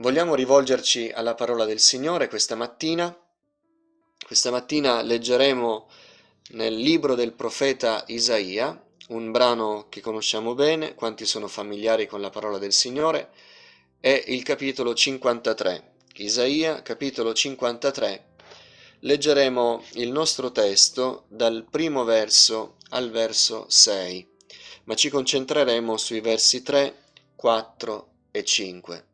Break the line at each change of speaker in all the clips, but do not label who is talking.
Vogliamo rivolgerci alla parola del Signore questa mattina. Questa mattina leggeremo nel libro del profeta Isaia, un brano che conosciamo bene, quanti sono familiari con la parola del Signore, è il capitolo 53. Isaia, capitolo 53. Leggeremo il nostro testo dal primo verso al verso 6, ma ci concentreremo sui versi 3, 4 e 5.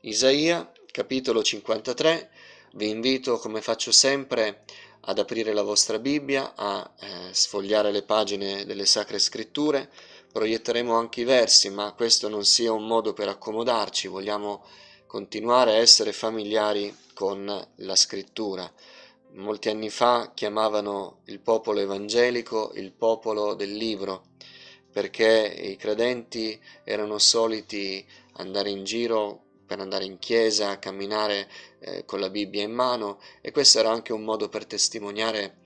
Isaia, capitolo 53, vi invito, come faccio sempre, ad aprire la vostra Bibbia, a sfogliare le pagine delle Sacre Scritture. Proietteremo anche i versi, ma questo non sia un modo per accomodarci, vogliamo continuare a essere familiari con la Scrittura. Molti anni fa chiamavano il popolo evangelico il popolo del libro, perché i credenti erano soliti andare in giro per andare in chiesa, camminare con la Bibbia in mano, e questo era anche un modo per testimoniare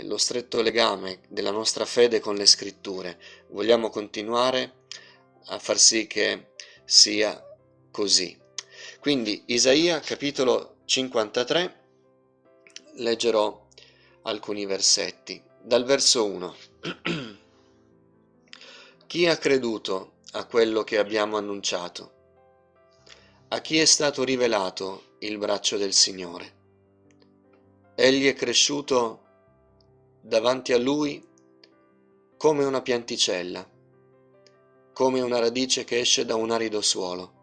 lo stretto legame della nostra fede con le Scritture. Vogliamo continuare a far sì che sia così. Quindi Isaia capitolo 53, leggerò alcuni versetti. Dal verso 1. Chi ha creduto a quello che abbiamo annunciato? A chi è stato rivelato il braccio del Signore? Egli è cresciuto davanti a lui come una pianticella, come una radice che esce da un arido suolo.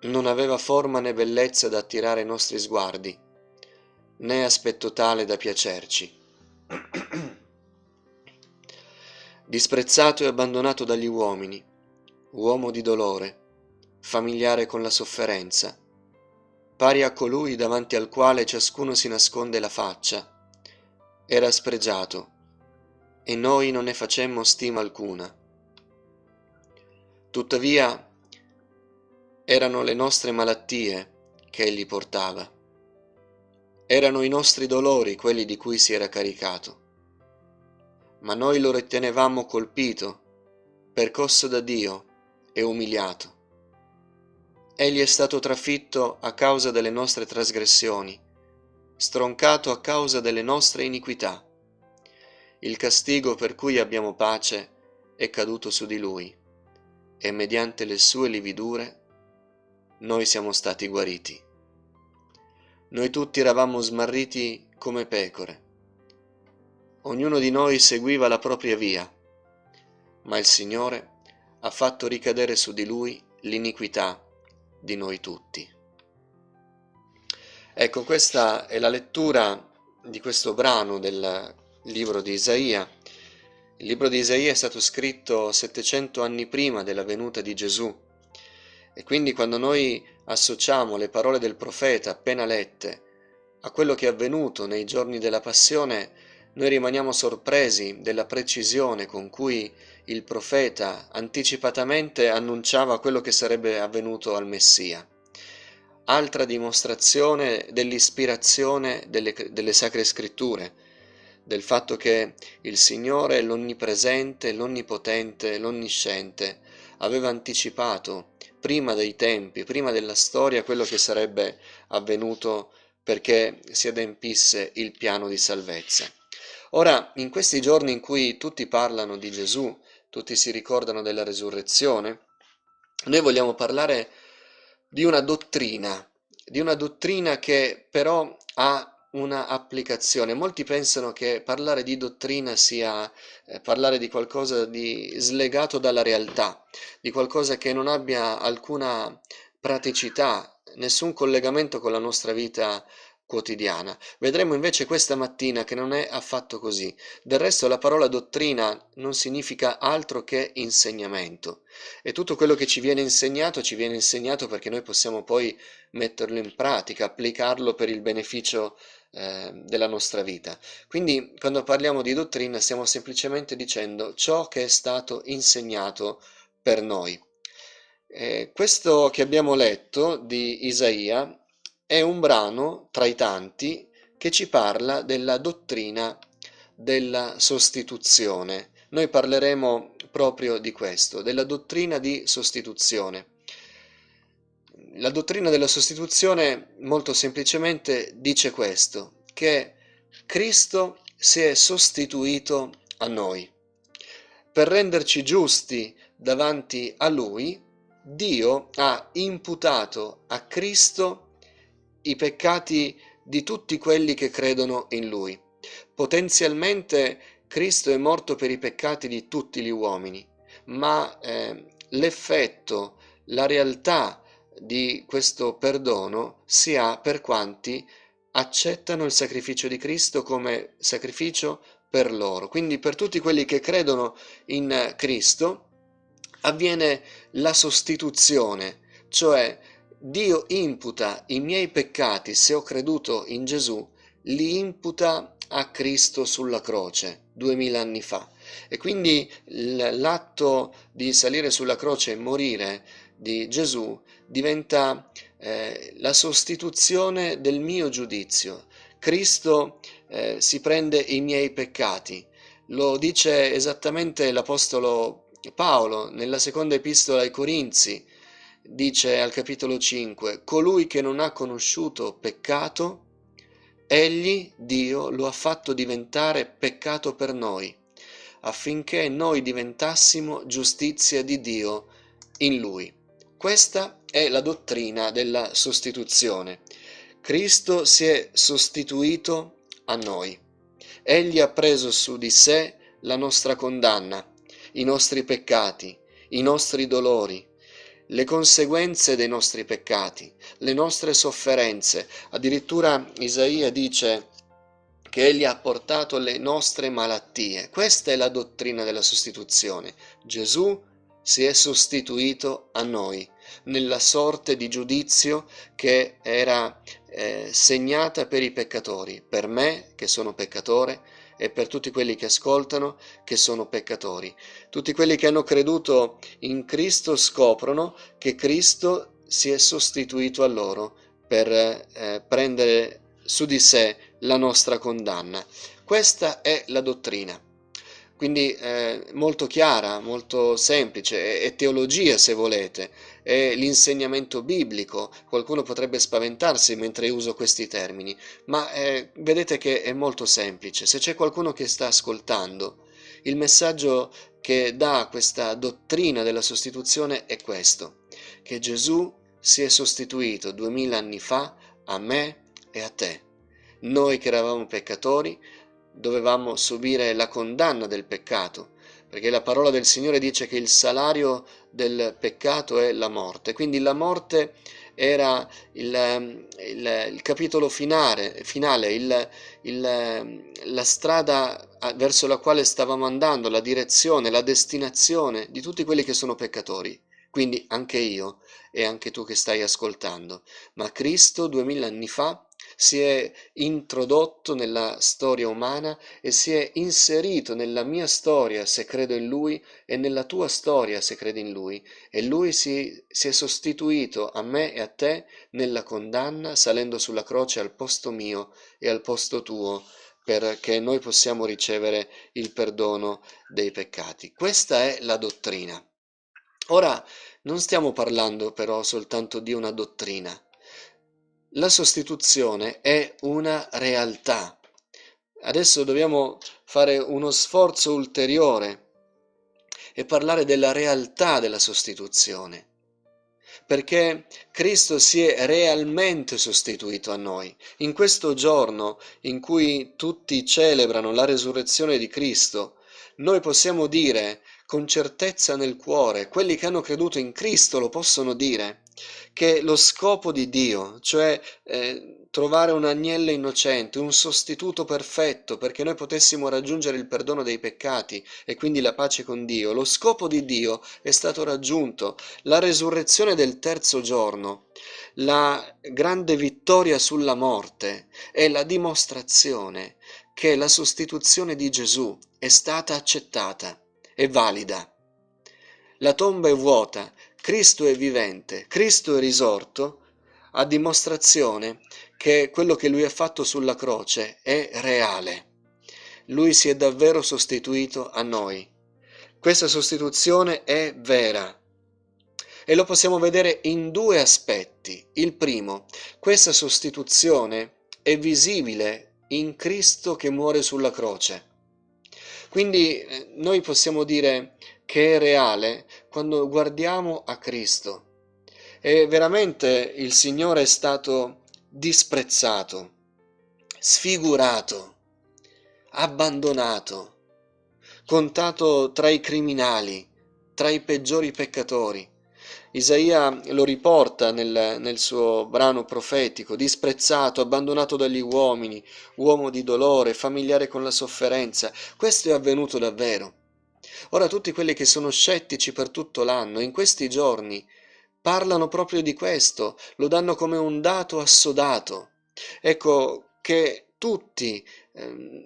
Non aveva forma né bellezza da attirare i nostri sguardi, né aspetto tale da piacerci. Disprezzato e abbandonato dagli uomini, uomo di dolore, familiare con la sofferenza, pari a colui davanti al quale ciascuno si nasconde la faccia. Era spregiato, e noi non ne facemmo stima alcuna. Tuttavia erano le nostre malattie che egli portava, erano i nostri dolori quelli di cui si era caricato. Ma noi lo ritenevamo colpito, percosso da Dio e umiliato. Egli è stato trafitto a causa delle nostre trasgressioni, stroncato a causa delle nostre iniquità. Il castigo per cui abbiamo pace è caduto su di lui, e mediante le sue lividure noi siamo stati guariti. Noi tutti eravamo smarriti come pecore, ognuno di noi seguiva la propria via, ma il Signore ha fatto ricadere su di lui l'iniquità di noi tutti. Ecco, questa è la lettura di questo brano del libro di Isaia. Il libro di Isaia è stato scritto 700 anni prima della venuta di Gesù, e quindi quando noi associamo le parole del profeta appena lette a quello che è avvenuto nei giorni della Passione, noi rimaniamo sorpresi della precisione con cui il profeta anticipatamente annunciava quello che sarebbe avvenuto al Messia. Altra dimostrazione dell'ispirazione delle Sacre Scritture, del fatto che il Signore, l'Onnipresente, l'Onnipotente, l'Onnisciente, aveva anticipato prima dei tempi, prima della storia, quello che sarebbe avvenuto perché si adempisse il piano di salvezza. Ora, in questi giorni in cui tutti parlano di Gesù, tutti si ricordano della resurrezione, noi vogliamo parlare di una dottrina che però ha una applicazione. Molti pensano che parlare di dottrina sia parlare di qualcosa di slegato dalla realtà, di qualcosa che non abbia alcuna praticità, nessun collegamento con la nostra vita quotidiana. Vedremo invece questa mattina che non è affatto così. Del resto la parola dottrina non significa altro che insegnamento, e tutto quello che ci viene insegnato perché noi possiamo poi metterlo in pratica, applicarlo per il beneficio della nostra vita. Quindi quando parliamo di dottrina stiamo semplicemente dicendo ciò che è stato insegnato per noi. Questo che abbiamo letto di Isaia è un brano tra i tanti che ci parla della dottrina della sostituzione. Noi parleremo proprio di questo, della dottrina di sostituzione. La dottrina della sostituzione molto semplicemente dice questo, che Cristo si è sostituito a noi. Per renderci giusti davanti a Lui, Dio ha imputato a Cristo i peccati di tutti quelli che credono in Lui. Potenzialmente Cristo è morto per i peccati di tutti gli uomini, ma l'effetto, la realtà di questo perdono si ha per quanti accettano il sacrificio di Cristo come sacrificio per loro. Quindi per tutti quelli che credono in Cristo avviene la sostituzione, cioè Dio imputa i miei peccati, se ho creduto in Gesù, li imputa a Cristo sulla croce 2000 anni fa. E quindi l'atto di salire sulla croce e morire di Gesù diventa la sostituzione del mio giudizio. Cristo si prende i miei peccati. Lo dice esattamente l'Apostolo Paolo nella seconda epistola ai Corinzi. Dice al capitolo 5: colui che non ha conosciuto peccato, egli, Dio, lo ha fatto diventare peccato per noi, affinché noi diventassimo giustizia di Dio in lui. Questa è la dottrina della sostituzione. Cristo si è sostituito a noi. Egli ha preso su di sé la nostra condanna, i nostri peccati, i nostri dolori, le conseguenze dei nostri peccati, le nostre sofferenze. Addirittura Isaia dice che Egli ha portato le nostre malattie. Questa è la dottrina della sostituzione. Gesù si è sostituito a noi nella sorte di giudizio che era segnata per i peccatori, per me che sono peccatore e per tutti quelli che ascoltano che sono peccatori. Tutti quelli che hanno creduto in Cristo scoprono che Cristo si è sostituito a loro per prendere su di sé la nostra condanna. Questa è la dottrina. Quindi molto chiara, molto semplice, è teologia se volete, è l'insegnamento biblico. Qualcuno potrebbe spaventarsi mentre uso questi termini, ma vedete che è molto semplice. Se c'è qualcuno che sta ascoltando, il messaggio che dà questa dottrina della sostituzione è questo, che Gesù si è sostituito 2000 anni fa a me e a te. Noi che eravamo peccatori dovevamo subire la condanna del peccato, perché la parola del Signore dice che il salario del peccato è la morte. Quindi la morte era il capitolo finale, la strada verso la quale stavamo andando, la direzione, la destinazione di tutti quelli che sono peccatori. Quindi anche io e anche tu che stai ascoltando. Ma Cristo 2000 anni fa si è introdotto nella storia umana e si è inserito nella mia storia se credo in Lui e nella tua storia se credi in Lui, e Lui si è sostituito a me e a te nella condanna, salendo sulla croce al posto mio e al posto tuo, perché noi possiamo ricevere il perdono dei peccati. Questa è la dottrina. Ora, non stiamo parlando però soltanto di una dottrina. La sostituzione è una realtà. Adesso dobbiamo fare uno sforzo ulteriore e parlare della realtà della sostituzione, perché Cristo si è realmente sostituito a noi. In questo giorno in cui tutti celebrano la resurrezione di Cristo, noi possiamo dire con certezza nel cuore, quelli che hanno creduto in Cristo lo possono dire, che lo scopo di Dio, cioè trovare un agnello innocente, un sostituto perfetto perché noi potessimo raggiungere il perdono dei peccati e quindi la pace con Dio, lo scopo di Dio è stato raggiunto. La resurrezione del terzo giorno, la grande vittoria sulla morte è la dimostrazione che la sostituzione di Gesù è stata accettata, è valida. La tomba è vuota, Cristo è vivente, Cristo è risorto, a dimostrazione che quello che Lui ha fatto sulla croce è reale. Lui si è davvero sostituito a noi. Questa sostituzione è vera e lo possiamo vedere in due aspetti. Il primo, questa sostituzione è visibile in Cristo che muore sulla croce. Quindi noi possiamo dire che è reale quando guardiamo a Cristo. E veramente il Signore è stato disprezzato, sfigurato, abbandonato, contato tra i criminali, tra i peggiori peccatori. Isaia lo riporta nel suo brano profetico: disprezzato, abbandonato dagli uomini, uomo di dolore, familiare con la sofferenza. Questo è avvenuto davvero. Ora tutti quelli che sono scettici per tutto l'anno, in questi giorni, parlano proprio di questo, lo danno come un dato assodato. Ecco che tutti,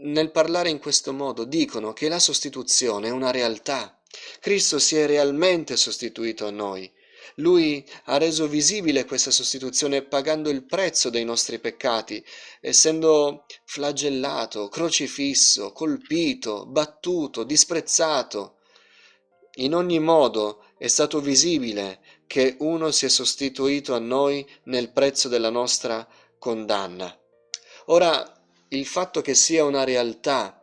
nel parlare in questo modo, dicono che la sostituzione è una realtà. Cristo si è realmente sostituito a noi. Lui ha reso visibile questa sostituzione pagando il prezzo dei nostri peccati, essendo flagellato, crocifisso, colpito, battuto, disprezzato. In ogni modo è stato visibile che uno si è sostituito a noi nel prezzo della nostra condanna. Ora, il fatto che sia una realtà,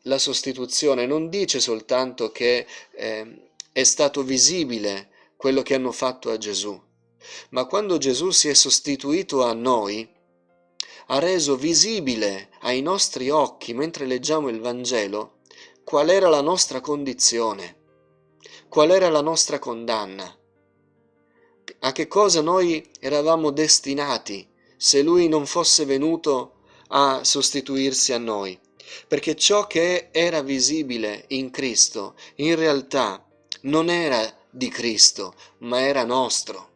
la sostituzione, non dice soltanto che è stato visibile quello che hanno fatto a Gesù, ma quando Gesù si è sostituito a noi, ha reso visibile ai nostri occhi, mentre leggiamo il Vangelo, qual era la nostra condizione, qual era la nostra condanna, a che cosa noi eravamo destinati se Lui non fosse venuto a sostituirsi a noi. Perché ciò che era visibile in Cristo, in realtà non era di Cristo, ma era nostro.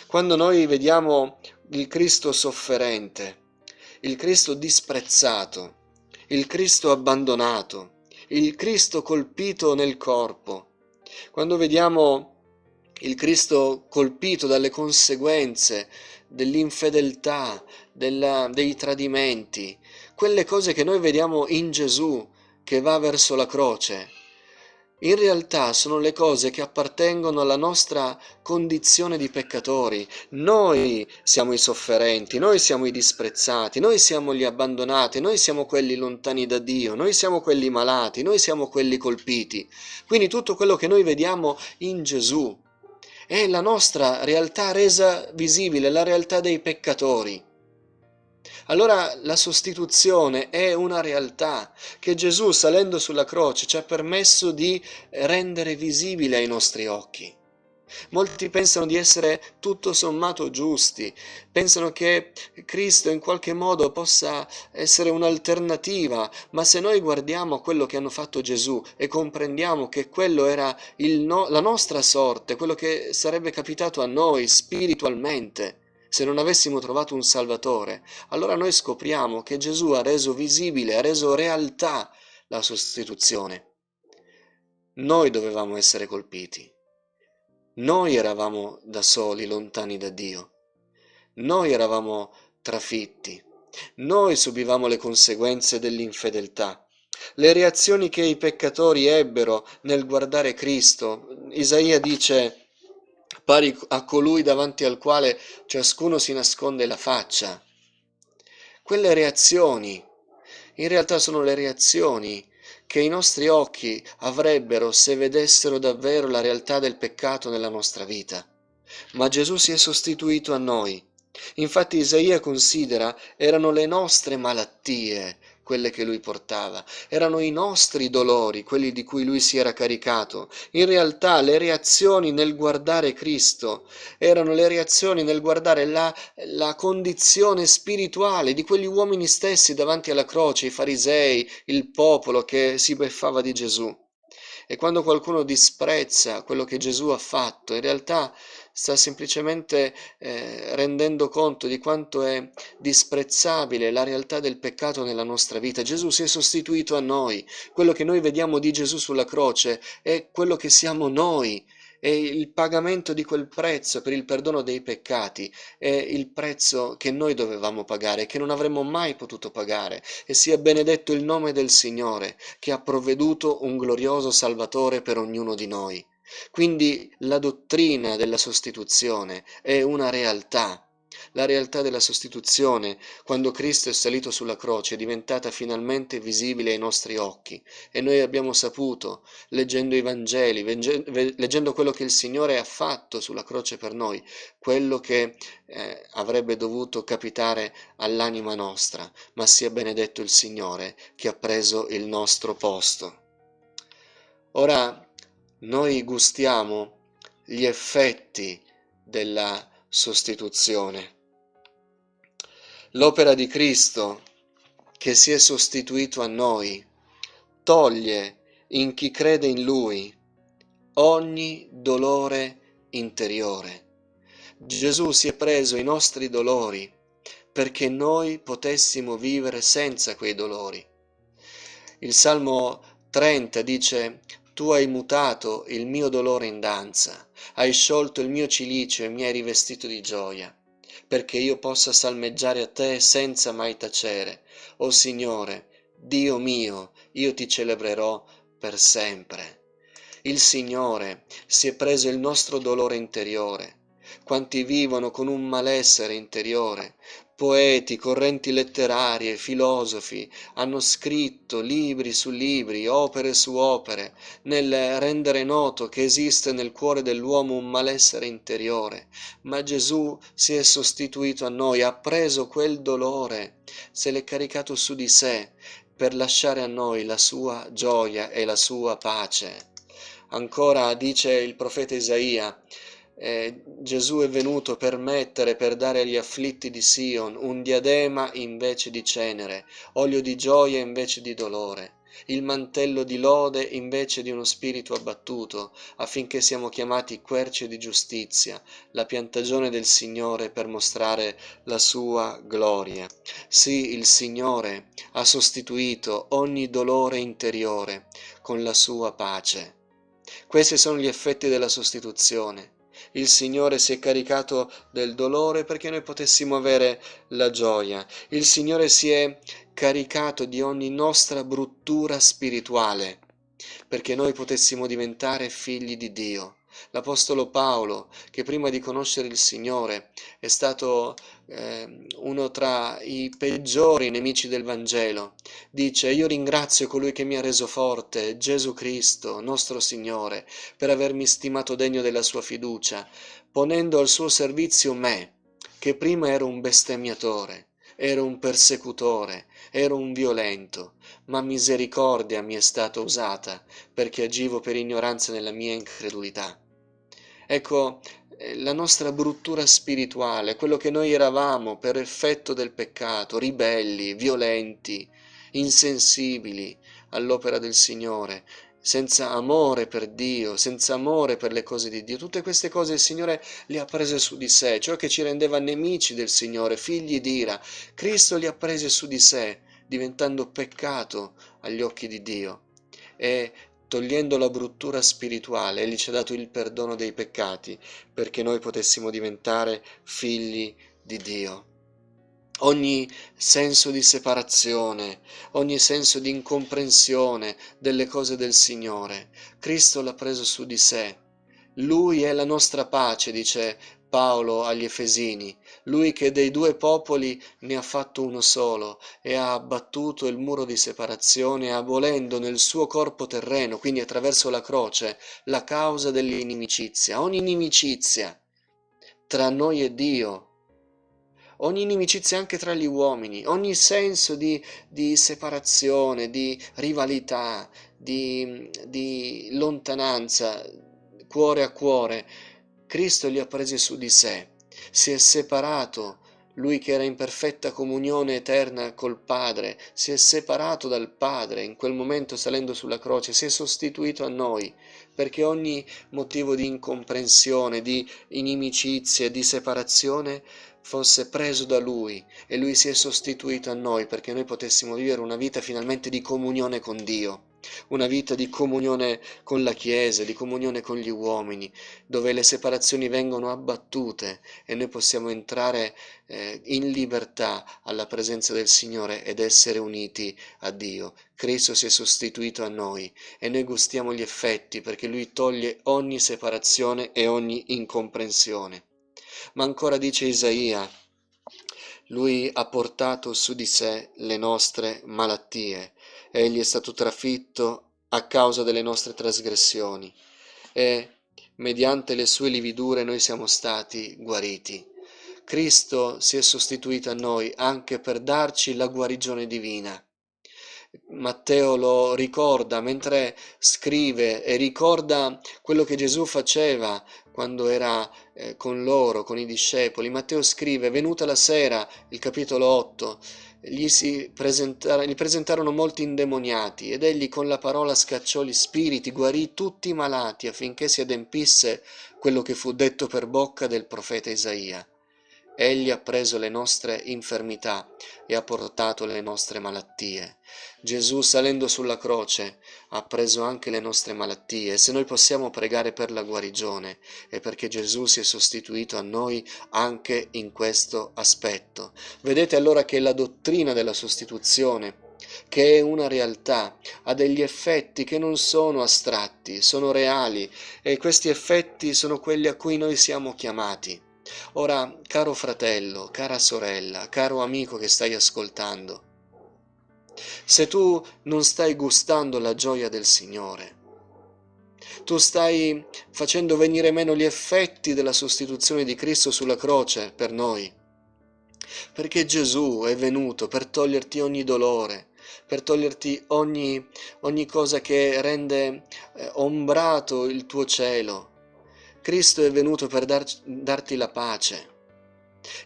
Quando noi vediamo il Cristo sofferente, il Cristo disprezzato, il Cristo abbandonato, il Cristo colpito nel corpo, quando vediamo il Cristo colpito dalle conseguenze dell'infedeltà, dei tradimenti, quelle cose che noi vediamo in Gesù che va verso la croce, in realtà sono le cose che appartengono alla nostra condizione di peccatori. Noi siamo i sofferenti, noi siamo i disprezzati, noi siamo gli abbandonati, noi siamo quelli lontani da Dio, noi siamo quelli malati, noi siamo quelli colpiti. Quindi tutto quello che noi vediamo in Gesù è la nostra realtà resa visibile, la realtà dei peccatori. Allora la sostituzione è una realtà che Gesù, salendo sulla croce, ci ha permesso di rendere visibile ai nostri occhi. Molti pensano di essere tutto sommato giusti, pensano che Cristo in qualche modo possa essere un'alternativa, ma se noi guardiamo quello che hanno fatto Gesù e comprendiamo che quello era la nostra sorte, quello che sarebbe capitato a noi spiritualmente, se non avessimo trovato un Salvatore, allora noi scopriamo che Gesù ha reso visibile, ha reso realtà la sostituzione. Noi dovevamo essere colpiti. Noi eravamo da soli, lontani da Dio. Noi eravamo trafitti. Noi subivamo le conseguenze dell'infedeltà. Le reazioni che i peccatori ebbero nel guardare Cristo, Isaia dice: pari a colui davanti al quale ciascuno si nasconde la faccia. Quelle reazioni, in realtà sono le reazioni che i nostri occhi avrebbero se vedessero davvero la realtà del peccato nella nostra vita. Ma Gesù si è sostituito a noi. Infatti Isaia considera erano le nostre malattie quelle che lui portava, erano i nostri dolori, quelli di cui lui si era caricato. In realtà le reazioni nel guardare Cristo erano le reazioni nel guardare la condizione spirituale di quegli uomini stessi davanti alla croce, i farisei, il popolo che si beffava di Gesù. E quando qualcuno disprezza quello che Gesù ha fatto, in realtà sta semplicemente rendendo conto di quanto è disprezzabile la realtà del peccato nella nostra vita. Gesù si è sostituito a noi. Quello che noi vediamo di Gesù sulla croce è quello che siamo noi. E il pagamento di quel prezzo per il perdono dei peccati è il prezzo che noi dovevamo pagare, che non avremmo mai potuto pagare. E sia benedetto il nome del Signore, che ha provveduto un glorioso Salvatore per ognuno di noi. Quindi la dottrina della sostituzione è una realtà. La realtà della sostituzione, quando Cristo è salito sulla croce, è diventata finalmente visibile ai nostri occhi e noi abbiamo saputo, leggendo i Vangeli, leggendo quello che il Signore ha fatto sulla croce per noi, quello che avrebbe dovuto capitare all'anima nostra, ma sia benedetto il Signore che ha preso il nostro posto. Ora noi gustiamo gli effetti della sostituzione. L'opera di Cristo che si è sostituito a noi toglie in chi crede in Lui ogni dolore interiore. Gesù si è preso i nostri dolori perché noi potessimo vivere senza quei dolori. Il Salmo 30 dice: Tu hai mutato il mio dolore in danza, hai sciolto il mio cilicio e mi hai rivestito di gioia, perché io possa salmeggiare a te senza mai tacere. O Signore, Dio mio, io ti celebrerò per sempre. Il Signore si è preso il nostro dolore interiore. Quanti vivono con un malessere interiore, poeti, correnti letterarie, filosofi, hanno scritto libri su libri, opere su opere, nel rendere noto che esiste nel cuore dell'uomo un malessere interiore, ma Gesù si è sostituito a noi, ha preso quel dolore, se l'è caricato su di sé per lasciare a noi la sua gioia e la sua pace. Ancora dice il profeta Isaia: Gesù è venuto per dare agli afflitti di Sion un diadema invece di cenere, olio di gioia invece di dolore, il mantello di lode invece di uno spirito abbattuto, affinché siamo chiamati querce di giustizia, la piantagione del Signore per mostrare la sua gloria. Sì, il Signore ha sostituito ogni dolore interiore con la sua pace. Questi sono gli effetti della sostituzione. Il Signore si è caricato del dolore perché noi potessimo avere la gioia. Il Signore si è caricato di ogni nostra bruttura spirituale perché noi potessimo diventare figli di Dio. L'Apostolo Paolo, che prima di conoscere il Signore è stato uno tra i peggiori nemici del Vangelo, dice: Io ringrazio colui che mi ha reso forte, Gesù Cristo, nostro Signore, per avermi stimato degno della sua fiducia, ponendo al suo servizio me, che prima ero un bestemmiatore, ero un persecutore, ero un violento, ma misericordia mi è stata usata perché agivo per ignoranza nella mia incredulità. Ecco, la nostra bruttura spirituale, quello che noi eravamo per effetto del peccato, ribelli, violenti, insensibili all'opera del Signore, senza amore per Dio, senza amore per le cose di Dio. Tutte queste cose il Signore le ha prese su di sé, ciò che ci rendeva nemici del Signore, figli d'ira. Cristo li ha prese su di sé, diventando peccato agli occhi di Dio. E togliendo la bruttura spirituale, Egli ci ha dato il perdono dei peccati perché noi potessimo diventare figli di Dio. Ogni senso di separazione, ogni senso di incomprensione delle cose del Signore, Cristo l'ha preso su di sé. Lui è la nostra pace, dice Paolo agli Efesini, lui che dei due popoli ne ha fatto uno solo e ha abbattuto il muro di separazione, abolendo nel suo corpo terreno, quindi attraverso la croce, la causa dell'inimicizia, ogni inimicizia tra noi e Dio, ogni inimicizia anche tra gli uomini, ogni senso di separazione, di rivalità, di lontananza, cuore a cuore, Cristo li ha presi su di sé, si è separato, lui che era in perfetta comunione eterna col Padre, si è separato dal Padre in quel momento salendo sulla croce, si è sostituito a noi, perché ogni motivo di incomprensione, di inimicizia, di separazione fosse preso da Lui e Lui si è sostituito a noi perché noi potessimo vivere una vita finalmente di comunione con Dio. una vita di comunione con la Chiesa, di comunione con gli uomini, dove le separazioni vengono abbattute e noi possiamo entrare in libertà alla presenza del Signore ed essere uniti a Dio. Cristo si è sostituito a noi e noi gustiamo gli effetti perché Lui toglie ogni separazione e ogni incomprensione. Ma ancora dice Isaia, Lui ha portato su di sé le nostre malattie, egli è stato trafitto a causa delle nostre trasgressioni e mediante le sue lividure noi siamo stati guariti. Cristo si è sostituito a noi anche per darci la guarigione divina. Matteo lo ricorda mentre scrive e ricorda quello che Gesù faceva quando era con loro, con i discepoli. Matteo scrive, venuta la sera, il capitolo 8, gli presentarono molti indemoniati ed egli con la parola scacciò gli spiriti, guarì tutti i malati affinché si adempisse quello che fu detto per bocca del profeta Isaia. Egli ha preso le nostre infermità e ha portato le nostre malattie. Gesù salendo sulla croce ha preso anche le nostre malattie. Se noi possiamo pregare per la guarigione è perché Gesù si è sostituito a noi anche in questo aspetto. Vedete allora che la dottrina della sostituzione, che è una realtà, ha degli effetti che non sono astratti, sono reali e questi effetti sono quelli a cui noi siamo chiamati. Ora, caro fratello, cara sorella, caro amico che stai ascoltando, se tu non stai gustando la gioia del Signore, tu stai facendo venire meno gli effetti della sostituzione di Cristo sulla croce per noi, perché Gesù è venuto per toglierti ogni dolore, per toglierti ogni cosa che rende ombrato il tuo cielo. Cristo è venuto per darti la pace.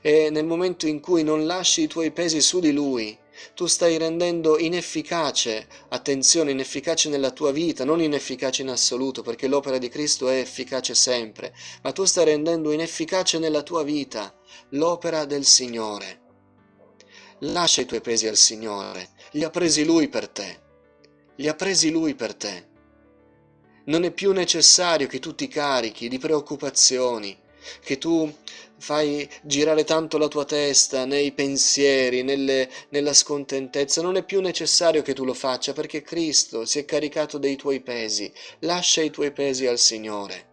E nel momento in cui non lasci i tuoi pesi su di Lui, tu stai rendendo inefficace, attenzione, inefficace nella tua vita, non inefficace in assoluto, perché l'opera di Cristo è efficace sempre, ma tu stai rendendo inefficace nella tua vita l'opera del Signore. Lascia i tuoi pesi al Signore, li ha presi Lui per te, li ha presi Lui per te. Non è più necessario che tu ti carichi di preoccupazioni, che tu fai girare tanto la tua testa nei pensieri, nella scontentezza. Non è più necessario che tu lo faccia perché Cristo si è caricato dei tuoi pesi. Lascia i tuoi pesi al Signore.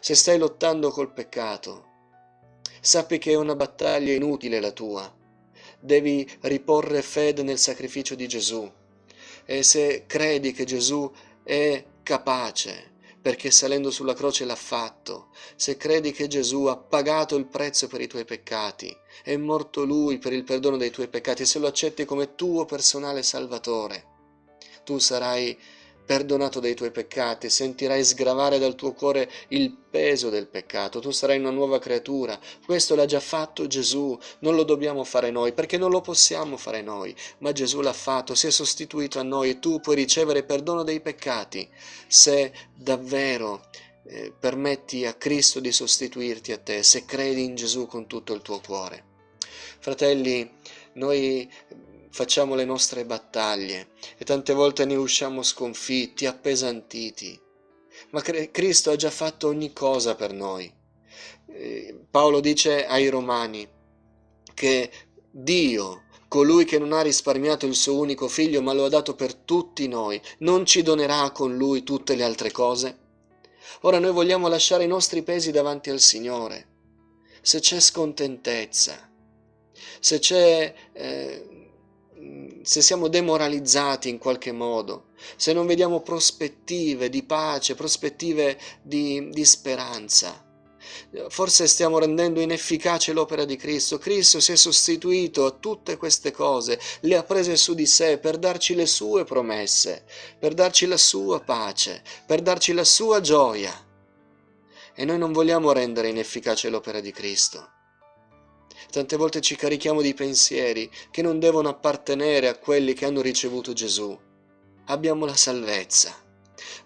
Se stai lottando col peccato, sappi che è una battaglia inutile la tua. Devi riporre fede nel sacrificio di Gesù. E se credi che Gesù è capace, perché salendo sulla croce l'ha fatto, se credi che Gesù ha pagato il prezzo per i tuoi peccati, è morto Lui per il perdono dei tuoi peccati, se lo accetti come tuo personale Salvatore, tu sarai perdonato dai tuoi peccati, sentirai sgravare dal tuo cuore il peso del peccato, tu sarai una nuova creatura. Questo l'ha già fatto Gesù, non lo dobbiamo fare noi, perché non lo possiamo fare noi, ma Gesù l'ha fatto, si è sostituito a noi e tu puoi ricevere perdono dei peccati se davvero permetti a Cristo di sostituirti a te, se credi in Gesù con tutto il tuo cuore. Fratelli, noi facciamo le nostre battaglie e tante volte ne usciamo sconfitti, appesantiti, ma Cristo ha già fatto ogni cosa per noi. Paolo dice ai Romani che Dio, colui che non ha risparmiato il suo unico figlio ma lo ha dato per tutti noi, non ci donerà con lui tutte le altre cose? Ora noi vogliamo lasciare i nostri pesi davanti al Signore. Se c'è scontentezza, se c'è se siamo demoralizzati in qualche modo, se non vediamo prospettive di pace, prospettive di speranza, forse stiamo rendendo inefficace l'opera di Cristo. Cristo si è sostituito a tutte queste cose, le ha prese su di sé per darci le sue promesse, per darci la sua pace, per darci la sua gioia. E noi non vogliamo rendere inefficace l'opera di Cristo. Tante volte ci carichiamo di pensieri che non devono appartenere a quelli che hanno ricevuto Gesù. Abbiamo la salvezza,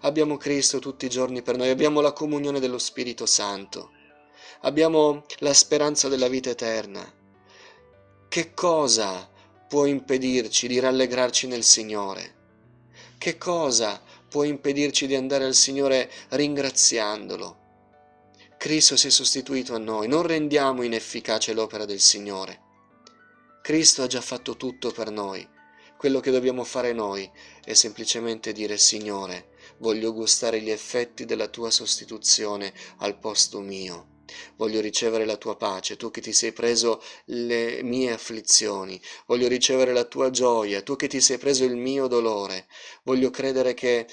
abbiamo Cristo tutti i giorni per noi, abbiamo la comunione dello Spirito Santo, abbiamo la speranza della vita eterna. Che cosa può impedirci di rallegrarci nel Signore? Che cosa può impedirci di andare al Signore ringraziandolo? Cristo si è sostituito a noi, non rendiamo inefficace l'opera del Signore. Cristo ha già fatto tutto per noi. Quello che dobbiamo fare noi è semplicemente dire: Signore, voglio gustare gli effetti della tua sostituzione al posto mio. Voglio ricevere la tua pace, tu che ti sei preso le mie afflizioni. Voglio ricevere la tua gioia, tu che ti sei preso il mio dolore. Voglio credere che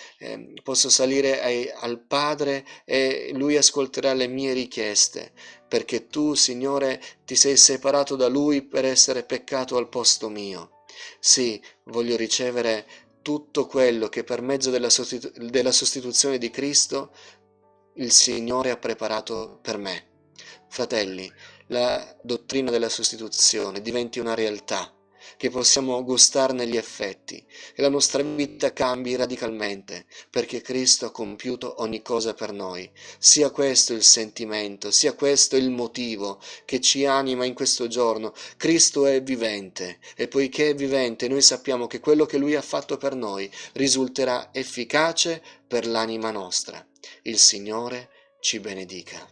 posso salire al Padre e Lui ascolterà le mie richieste, perché tu, Signore, ti sei separato da Lui per essere peccato al posto mio. Sì, voglio ricevere tutto quello che per mezzo della sostituzione di Cristo il Signore ha preparato per me. Fratelli, la dottrina della sostituzione diventi una realtà, che possiamo gustarne gli effetti, che la nostra vita cambi radicalmente, perché Cristo ha compiuto ogni cosa per noi. Sia questo il sentimento, sia questo il motivo che ci anima in questo giorno. Cristo è vivente e poiché è vivente noi sappiamo che quello che Lui ha fatto per noi risulterà efficace per l'anima nostra. Il Signore ci benedica.